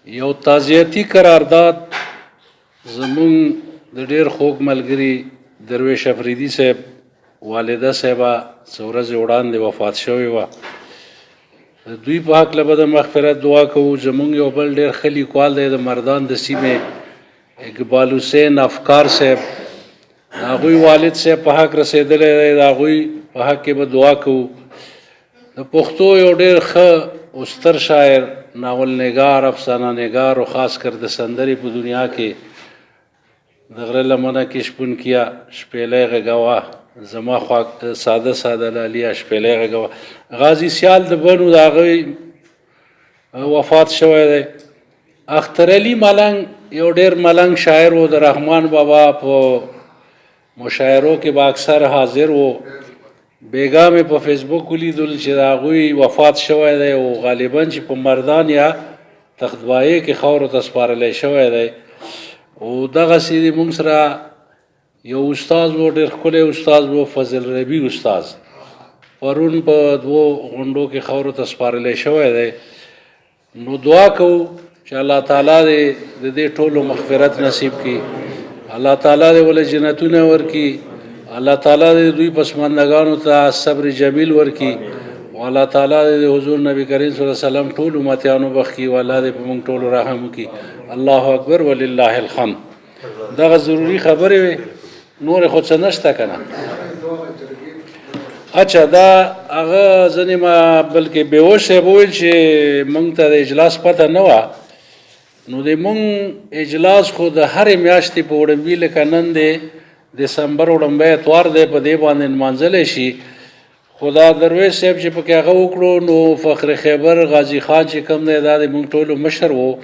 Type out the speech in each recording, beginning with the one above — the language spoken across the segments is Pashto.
یو تعزیتي قرارداد زمون د ډیر خوږ ملګري درویش افریدي صاحب والده صاحبه څو ورځې وړاندې وفات شوې وه. د دوی په هکله به د مغفرت دعا کوو. زمونږ یو بل ډېر ښه لیکوال دی د مردان د سیمې اقبال حسین افکار صاحب، د هغوی والد صاحب په حق رسېدلی دی، د هغوی په حق کې به دعا کوو. د پښتو یو ډېر ښه او ستر شاعر، ناول نگار، افسانه نگار او خاص کر د سندرې په دنیا کې د غره لمنه کې شپون کیا شپېلی غږوه، زما خوا ساده ساده لاليه شپېلی غږوه. غازي سیال د بنو د هغوی وفات شوی دی. اختر علي ملنګ یو ډېر ملنګ شاعر و، د رحمان بابا په مشاعرو کې به اکثر حاضر و. بیګا مې په فیسبوک ولیدل چې د هغوی وفات شوی دی او غالبا چې په مردان یا تختبایې کې خاورو ته سپارلی شوی دی. او دغسې موږ سره یو استاد و، ډېر ښکلی استاد و، فضل ربي استاد، پرون په 2 غونډو کې خاورو ته سپارلی شوی دی. نو دعا کوو چې الله تعالی دې د دې ټولو مغفرت نصیب کړي، الله تعالی دې ولې جنتونه ورکړي، الله تعالی دې دوی پسماندګانو ته صبر جمیل ورکړي، او الله تعالی دې حضور نبی کریم صلی الله علیه وسلم ټول امتیانو بخښي، او الله دې په موږ ټولو رحم وکړي. الله اکبر ولله الحمد. دغه ضروري خبرې وې، نورې خو څه نشته که نه. اچھا دا هغه ځینې ما بلکې بیهوش صاحب وویل چې موږ ته د اجلاس پته نه وه. نو د موږ اجلاس خو د هرې میاشتې په وړمبي لکه نن دی دسمبر وړمبی اتوار دی، په دې باندې نمانځلی شي. خو دا درویش صاحب چې پکې هغه وکړو، نو فخر خیبر غازي خان چې کوم دی دا د موږ ټولو مشر و.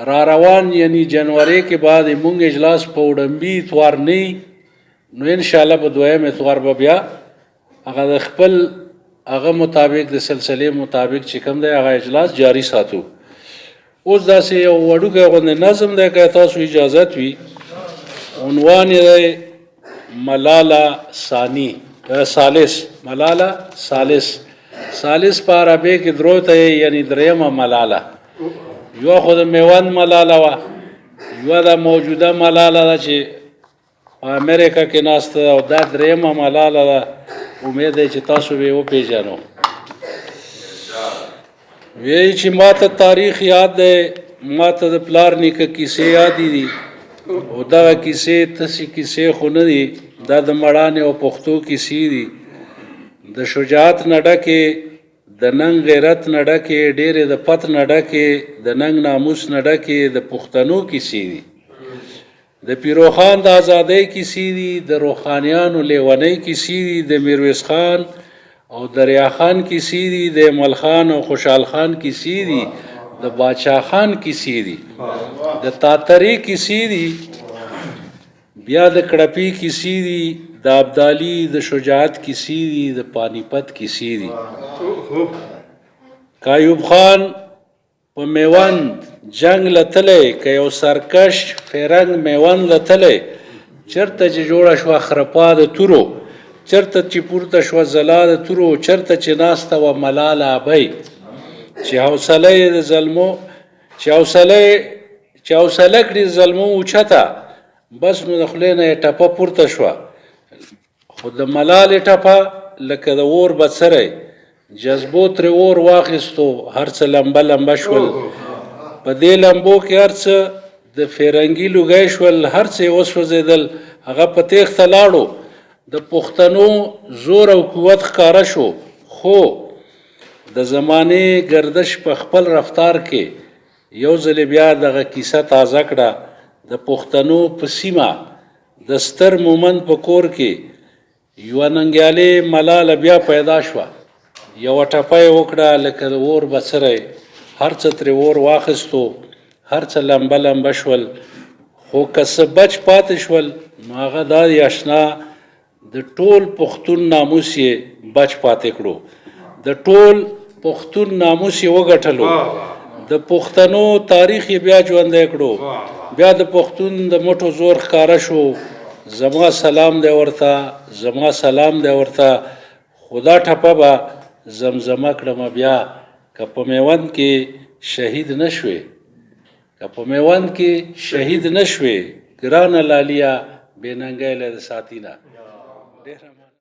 را روان یعنی جنوري کې بعد موږ اجلاس په وړمبي اتوار نه، نو انشاءالله په دویم اتوار به بیا هغه د خپل هغه مطابق د سلسلې مطابق چې کوم دی هغه اجلاس جاری ساتو. اوس داسې یو وړوکی غوندې نظم دی، که تاسو اجازت وي. عنوان یې دی ملاله ثالث، ملاله ثالث په عربي کې درو ته یعنی دریمه ملاله. یوه خو د میوند ملاله وه، یوه د موجوده ملاله ده چې په امریکا کې ناسته ده، او دا دریمه ملاله ده. امید دی چې تاسو به یې وپېژنو. وایي چې ما ته تاریخ یاد دی، ما ته د پلار نیکه کیسې یادې دي، او دغه کیسې تسې کیسې خو نه دي، دا د مړانې او پښتو کیسې دي. د شجاعت نه ډکې، د ننګ غیرت نه ډکې، ډېرې د پت نه ډکې، د ننګ ناموس نه ډکې د پښتنو کیسې دي. د پیروخان د ازادۍ کیسې دي، د روښانیانو لیونۍ کیسې دي، د میرویس خان او دریا خان کیسې دي، د ایمل خان او خوشحال خان کیسې دي، د باچا خان کیسې دي، د تاترې کیسې دي، بیا د کړپې کیسې دي، د ابدالي د شجاعت کیسې دي، د پانیپت کیسې دي. که ایوب خان په میوند جنگ لتلی، که یو سرکش فرنګ میوند لتلی، چرته چې جوړه شوه خرپا د تورو، چرته چې پورته شوه ځلا د تورو، چرته چې ناسته وه ملاله ابۍ، چې حوصله یې د زلمو چې حوصله کړي د زلمو اوچته، بس نو د خولې نه یې ټپه پورته شوه. خو د ملالې ټپه لکه د اور بڅری، جذبو ترې اور واخیستو، هر څه لمبه لمبه شول. په دې لمبو کې هر څه د فرنګي لوګی شول، هر څه یې وسوځېدل، هغه په تېښته لاړو. د پښتنو زور او قوت ښکاره شو. خو د زمانې گردش په خپل رفتار کې یو ځل بیا دغه کیسه تازه کړه. د پښتنو په سیمه د ستر مومند په کور کې یوه ننګیالې ملاله بیا پیدا شوه. یوه ټپه یې وکړه لکه د اور بڅری، هر څه ترې اور واخیستو، هر څه لمبه لمبه شول. خو که څه بچ پاتې شول، نو هغه دا دی اشنا د ټول پښتون ناموس یې بچ پاتې کړو، د ټول پښتون ناموس یې وګټلو، د پښتنو تاریخ یې بیا ژوندی کړو، بیا د پښتون د مټو زور ښکاره شو. زما سلام دی ورته، زما سلام دی ورته. خدا ټپه به زمزمه کړمه بیا، که په میوند کې شهید نه شوې، که په میوند کې شهید نشوې ګرانه لاليه بې ننګی له د ساتینه.